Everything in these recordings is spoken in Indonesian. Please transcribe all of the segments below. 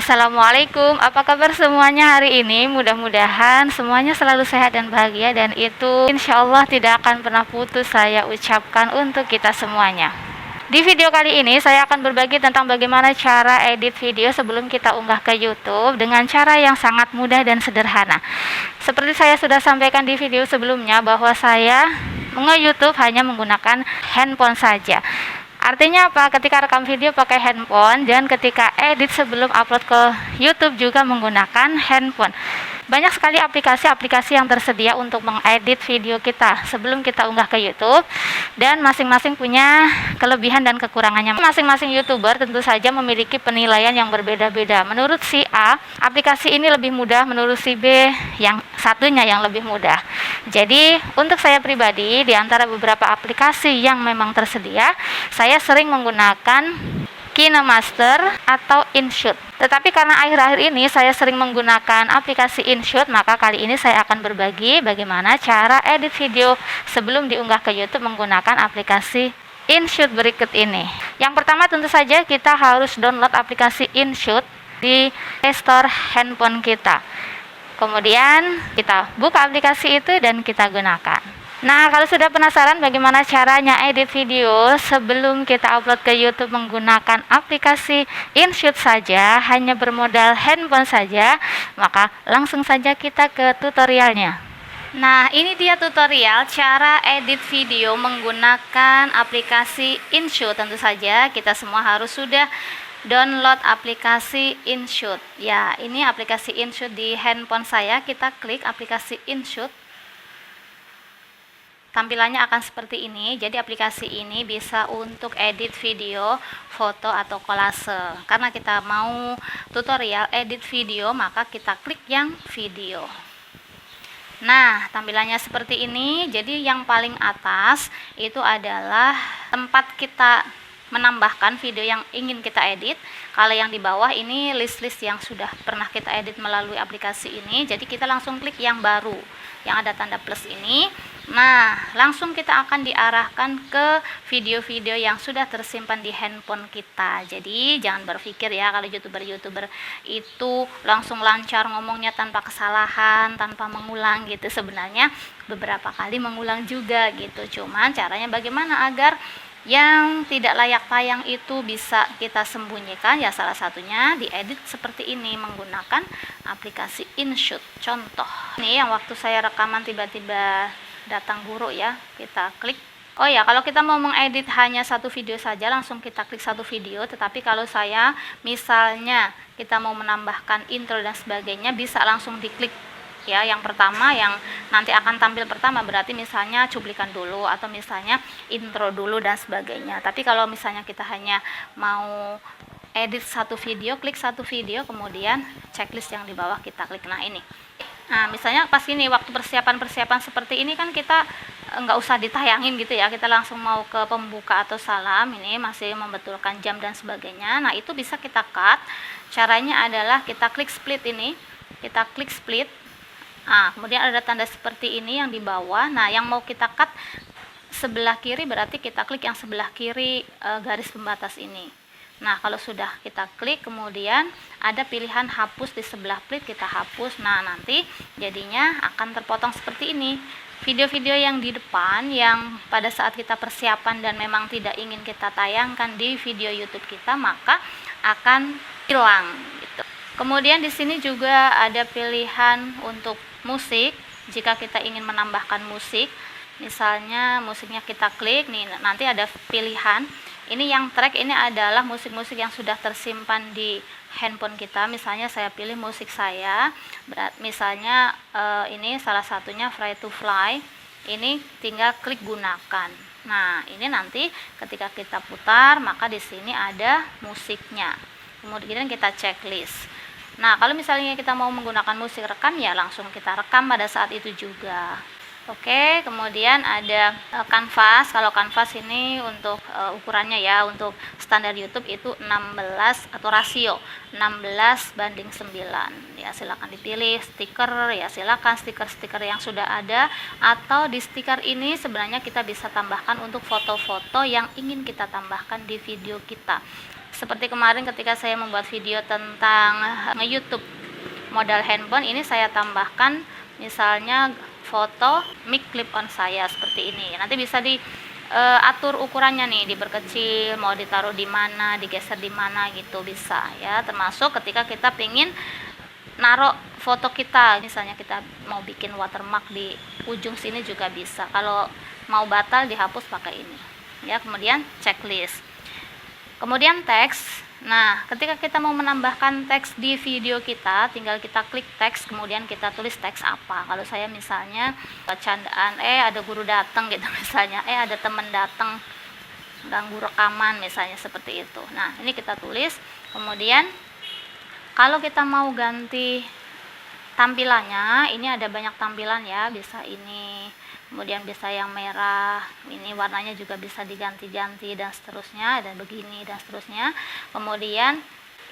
Assalamualaikum, apa kabar semuanya hari ini? Mudah-mudahan semuanya selalu sehat dan bahagia, dan itu insya Allah tidak akan pernah putus saya ucapkan untuk kita semuanya. Di video kali ini saya akan berbagi tentang bagaimana cara edit video sebelum kita unggah ke YouTube dengan cara yang sangat mudah dan sederhana. Seperti saya sudah sampaikan di video sebelumnya bahwa saya nge-YouTube hanya menggunakan handphone saja. Artinya apa? Ketika rekam video pakai handphone dan ketika edit sebelum upload ke YouTube juga menggunakan handphone. Banyak sekali aplikasi-aplikasi yang tersedia untuk mengedit video kita sebelum kita unggah ke YouTube, dan masing-masing punya kelebihan dan kekurangannya. Masing-masing YouTuber tentu saja memiliki penilaian yang berbeda-beda. Menurut si A, aplikasi ini lebih mudah, menurut si B, yang satunya yang lebih mudah. Jadi, untuk saya pribadi, di antara beberapa aplikasi yang memang tersedia, saya sering menggunakan KineMaster atau InShoot. Tetapi karena akhir-akhir ini saya sering menggunakan aplikasi InShoot, maka kali ini saya akan berbagi bagaimana cara edit video sebelum diunggah ke YouTube menggunakan aplikasi InShoot berikut ini. Yang pertama tentu saja kita harus download aplikasi InShoot di Play Store handphone kita. Kemudian kita buka aplikasi itu dan kita gunakan. Nah, kalau sudah penasaran bagaimana caranya edit video sebelum kita upload ke YouTube menggunakan aplikasi InShoot saja, hanya bermodal handphone saja, maka langsung saja kita ke tutorialnya. Nah, ini dia tutorial cara edit video menggunakan aplikasi InShoot. Tentu saja kita semua harus sudah download aplikasi InShoot. Ya, ini aplikasi InShoot di handphone saya. Kita klik aplikasi InShoot. Tampilannya akan seperti ini. Jadi aplikasi ini bisa untuk edit video, foto atau kolase. Karena kita mau tutorial edit video, maka kita klik yang video. Nah, tampilannya seperti ini. Jadi yang paling atas itu adalah tempat kita menambahkan video yang ingin kita edit. Kalau yang di bawah ini list-list yang sudah pernah kita edit melalui aplikasi ini. Jadi kita langsung klik yang baru, yang ada tanda plus ini. Nah, langsung kita akan diarahkan ke video-video yang sudah tersimpan di handphone kita. Jadi jangan berpikir ya kalau YouTuber-YouTuber itu langsung lancar ngomongnya tanpa kesalahan, tanpa mengulang gitu. Sebenarnya beberapa kali mengulang juga gitu. Cuman caranya bagaimana agar yang tidak layak tayang itu bisa kita sembunyikan, ya salah satunya diedit seperti ini menggunakan aplikasi InShoot. Contoh ini yang waktu saya rekaman tiba-tiba datang guru ya, kita klik. Oh ya, kalau kita mau mengedit hanya satu video saja, langsung kita klik satu video. Tetapi kalau saya misalnya kita mau menambahkan intro dan sebagainya, bisa langsung diklik ya. Yang pertama yang nanti akan tampil pertama berarti misalnya cuplikan dulu atau misalnya intro dulu dan sebagainya. Tapi kalau misalnya kita hanya mau edit satu video, klik satu video, kemudian checklist yang di bawah kita klik. Nah ini, nah misalnya pas ini waktu persiapan seperti ini kan kita nggak usah ditayangin gitu ya, kita langsung mau ke pembuka atau salam, ini masih membetulkan jam dan sebagainya. Nah itu bisa kita cut. Caranya adalah kita klik split ini, kita klik split. Nah, kemudian ada tanda seperti ini yang di bawah. Nah, yang mau kita cut sebelah kiri berarti kita klik yang sebelah kiri garis pembatas ini. Nah, kalau sudah kita klik, kemudian ada pilihan hapus di sebelah split, kita hapus. Nah, nanti jadinya akan terpotong seperti ini. Video-video yang di depan yang pada saat kita persiapan dan memang tidak ingin kita tayangkan di video YouTube kita, maka akan hilang gitu. Kemudian di sini juga ada pilihan untuk musik. Jika kita ingin menambahkan musik, misalnya musiknya kita klik nih, nanti ada pilihan. Ini yang track ini adalah musik-musik yang sudah tersimpan di handphone kita. Misalnya saya pilih musik saya, misalnya ini salah satunya Fly to Fly. Ini tinggal klik gunakan. Nah, ini nanti ketika kita putar, maka di sini ada musiknya. Kemudian kita checklist. Nah, kalau misalnya kita mau menggunakan musik rekam, ya langsung kita rekam pada saat itu juga. Oke, kemudian ada kanvas. Kalau kanvas ini untuk ukurannya ya, untuk standar YouTube itu 16 atau rasio 16:9. Ya, silakan dipilih. Stiker ya silakan stiker-stiker yang sudah ada, atau di stiker ini sebenarnya kita bisa tambahkan untuk foto-foto yang ingin kita tambahkan di video kita. Seperti kemarin ketika saya membuat video tentang nge-YouTube modal handphone, ini saya tambahkan misalnya foto mic clip on saya seperti ini. Nanti bisa diatur ukurannya nih, diperkecil, mau ditaruh di mana, digeser di mana gitu bisa ya. Termasuk ketika kita pengen naruh foto kita, misalnya kita mau bikin watermark di ujung sini juga bisa. Kalau mau batal dihapus pakai ini ya. Kemudian checklist, kemudian teks. Nah, ketika kita mau menambahkan teks di video kita, tinggal kita klik teks, kemudian kita tulis teks apa. Kalau saya misalnya bercandaan, ada guru datang gitu misalnya, ada teman datang ganggu rekaman misalnya seperti itu. Nah, ini kita tulis. Kemudian kalau kita mau ganti tampilannya, ini ada banyak tampilan ya, bisa ini, kemudian bisa yang merah, ini warnanya juga bisa diganti-ganti dan seterusnya, dan begini dan seterusnya. Kemudian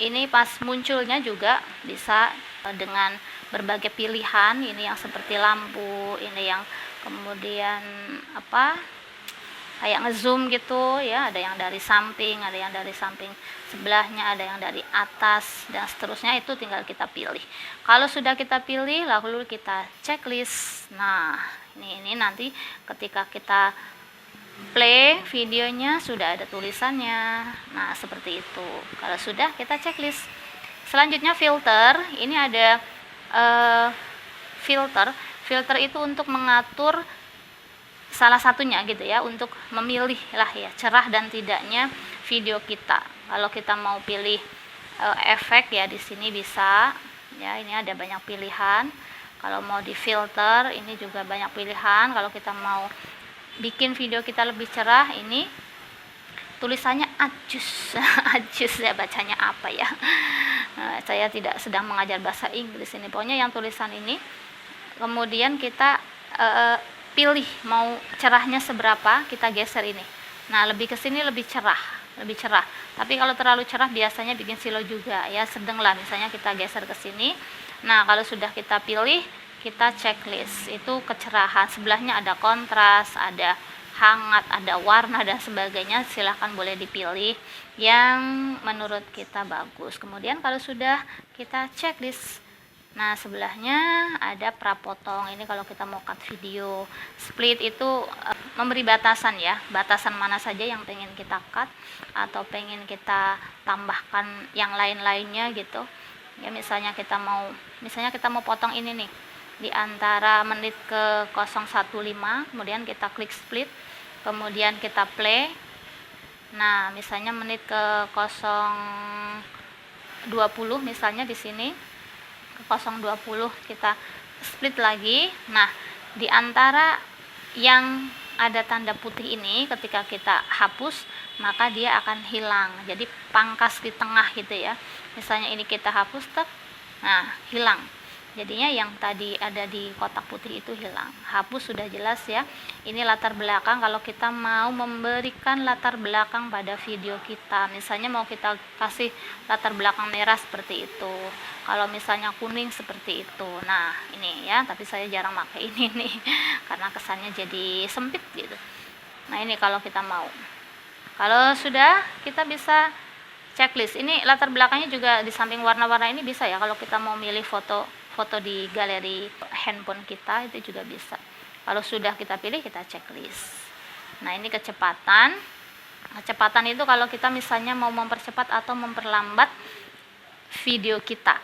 ini pas munculnya juga bisa dengan berbagai pilihan, ini yang seperti lampu, ini yang kemudian kayak ngezoom gitu ya, ada yang dari samping, ada yang dari samping sebelahnya, ada yang dari atas dan seterusnya. Itu tinggal kita pilih. Kalau sudah kita pilih, lalu kita checklist. Nah, ini nanti ketika kita play videonya sudah ada tulisannya. Nah, seperti itu. Kalau sudah, kita checklist. Selanjutnya filter. Ini ada filter itu untuk mengatur salah satunya gitu ya, untuk memilih lah ya cerah dan tidaknya video kita. Kalau kita mau pilih efek ya, di sini bisa ya, ini ada banyak pilihan. Kalau mau di filter, ini juga banyak pilihan. Kalau kita mau bikin video kita lebih cerah, ini tulisannya adjust adjust ya, bacanya apa ya. Saya tidak sedang mengajar bahasa Inggris ini, pokoknya yang tulisan ini. Kemudian kita pilih mau cerahnya seberapa, kita geser ini. Nah, lebih ke sini lebih cerah. Tapi kalau terlalu cerah biasanya bikin silau juga ya, sedang lah misalnya kita geser ke sini. Nah, kalau sudah kita pilih, kita checklist. Itu kecerahan. Sebelahnya ada kontras, ada hangat, ada warna dan sebagainya. Silahkan boleh dipilih yang menurut kita bagus. Kemudian kalau sudah, kita checklist. Nah, sebelahnya ada prapotong. Ini kalau kita mau cut video. Split itu memberi batasan ya, batasan mana saja yang pengen kita cut atau pengen kita tambahkan yang lain-lainnya gitu. Ya, misalnya kita mau potong ini nih di antara menit ke 015, kemudian kita klik split, kemudian kita play. Nah, misalnya menit ke 020 misalnya di sini. 020 kita split lagi. Nah, di antara yang ada tanda putih ini ketika kita hapus, maka dia akan hilang. Jadi pangkas di tengah gitu ya. Misalnya ini kita hapus, nah hilang. Jadinya yang tadi ada di kotak putih itu hilang. Hapus sudah jelas ya. Ini latar belakang kalau kita mau memberikan latar belakang pada video kita. Misalnya mau kita kasih latar belakang merah seperti itu. Kalau misalnya kuning seperti itu. Nah, ini ya, tapi saya jarang pakai ini nih karena kesannya jadi sempit gitu. Nah, ini kalau kita mau. Kalau sudah, kita bisa checklist. Ini latar belakangnya juga di samping warna-warna ini bisa ya, kalau kita mau milih foto di galeri handphone kita itu juga bisa. Kalau sudah kita pilih, kita checklist. Nah, ini kecepatan. Kecepatan itu kalau kita misalnya mau mempercepat atau memperlambat video kita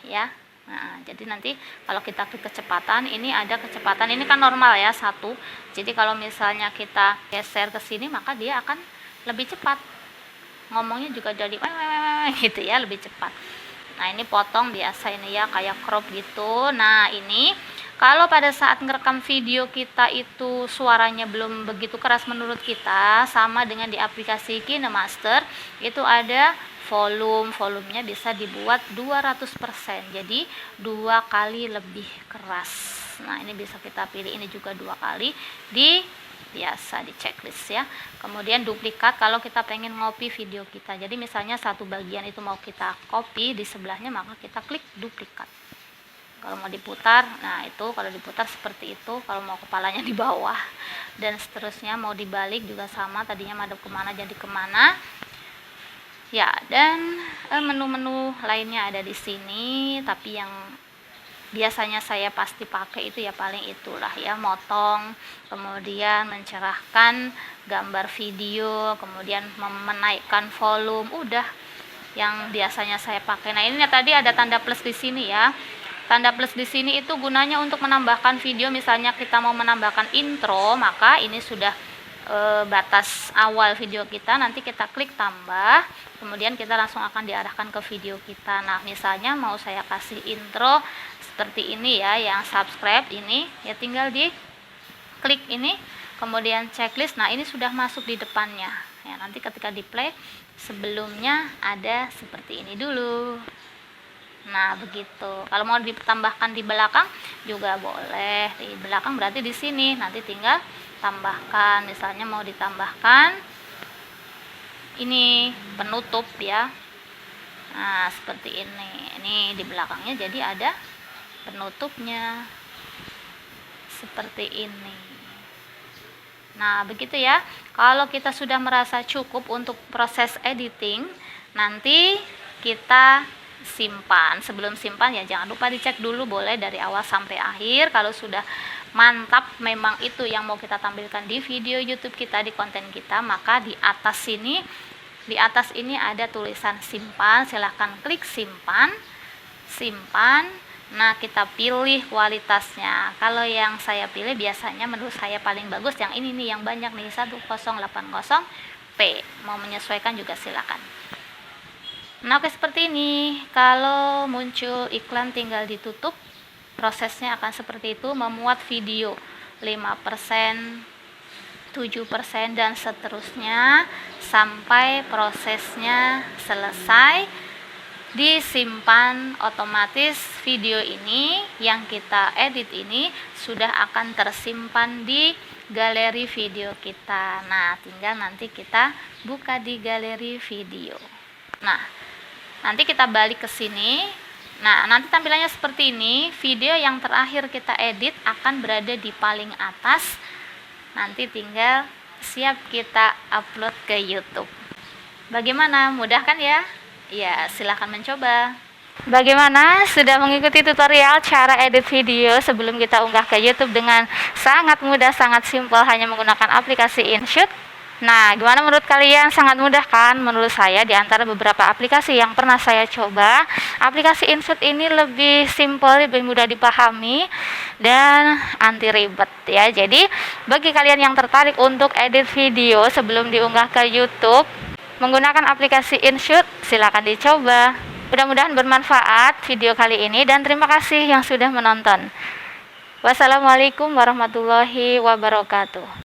ya. Nah, jadi nanti kalau kita klik kecepatan, ini ada kecepatan, ini kan normal ya 1. Jadi kalau misalnya kita geser ke sini, maka dia akan lebih cepat. Ngomongnya juga jadi gitu ya, lebih cepat. Nah, ini potong biasa ini ya, kayak crop gitu. Nah, ini kalau pada saat ngerekam video kita itu suaranya belum begitu keras menurut kita, sama dengan di aplikasi KineMaster, itu ada volumenya bisa dibuat 200%. Jadi 2 kali lebih keras. Nah, ini bisa kita pilih, ini juga 2 kali biasa di checklist ya. Kemudian duplikat kalau kita pengen ngopi video kita. Jadi misalnya satu bagian itu mau kita copy di sebelahnya, maka kita klik duplikat. Kalau mau diputar, nah itu kalau diputar seperti itu. Kalau mau kepalanya di bawah dan seterusnya, mau dibalik juga sama, tadinya madep kemana jadi kemana. Ya, dan menu-menu lainnya ada di sini, tapi yang biasanya saya pasti pakai itu ya paling itulah ya, motong, kemudian mencerahkan gambar video, kemudian menaikkan volume, udah yang biasanya saya pakai. Nah, ini tadi ada tanda plus di sini ya. Tanda plus di sini itu gunanya untuk menambahkan video, misalnya kita mau menambahkan intro, maka ini sudah batas awal video kita, nanti kita klik tambah, kemudian kita langsung akan diarahkan ke video kita. Nah, misalnya mau saya kasih intro seperti ini ya, yang subscribe ini ya, tinggal di klik ini, kemudian checklist. Nah, ini sudah masuk di depannya ya, nanti ketika di play sebelumnya ada seperti ini dulu. Nah, begitu. Kalau mau ditambahkan di belakang juga boleh. Di belakang berarti di sini, nanti tinggal tambahkan. Misalnya mau ditambahkan ini penutup ya. Nah, seperti ini. Ini di belakangnya jadi ada penutupnya. Seperti ini. Nah, begitu ya. Kalau kita sudah merasa cukup untuk proses editing, nanti kita simpan. Sebelum simpan ya jangan lupa dicek dulu, boleh dari awal sampai akhir. Kalau sudah mantap memang itu yang mau kita tampilkan di video YouTube kita, di konten kita, maka di atas ini ada tulisan simpan. Silahkan klik simpan. Nah, kita pilih kualitasnya. Kalau yang saya pilih biasanya menurut saya paling bagus yang ini nih, yang banyak nih, 1080p. Mau menyesuaikan juga silakan. Nah, oke, seperti ini. Kalau muncul iklan tinggal ditutup. Prosesnya akan seperti itu, memuat video 5%, 7%, dan seterusnya sampai prosesnya selesai. Disimpan otomatis video ini yang kita edit ini sudah akan tersimpan di galeri video kita. Nah, tinggal nanti kita buka di galeri video. Nah, nanti kita balik ke sini. Nah, nanti tampilannya seperti ini. Video yang terakhir kita edit akan berada di paling atas. Nanti tinggal siap kita upload ke YouTube. Bagaimana? Mudah kan ya? Ya, silahkan mencoba. Bagaimana? Sudah mengikuti tutorial cara edit video sebelum kita unggah ke YouTube dengan sangat mudah, sangat simpel, hanya menggunakan aplikasi InShoot? Nah, gimana menurut kalian? Sangat mudah kan? Menurut saya, di antara beberapa aplikasi yang pernah saya coba, aplikasi InShoot ini lebih simpel, lebih mudah dipahami, dan anti ribet ya. Jadi, bagi kalian yang tertarik untuk edit video sebelum diunggah ke YouTube menggunakan aplikasi InShoot, silakan dicoba. Mudah-mudahan bermanfaat video kali ini, dan terima kasih yang sudah menonton. Wassalamualaikum warahmatullahi wabarakatuh.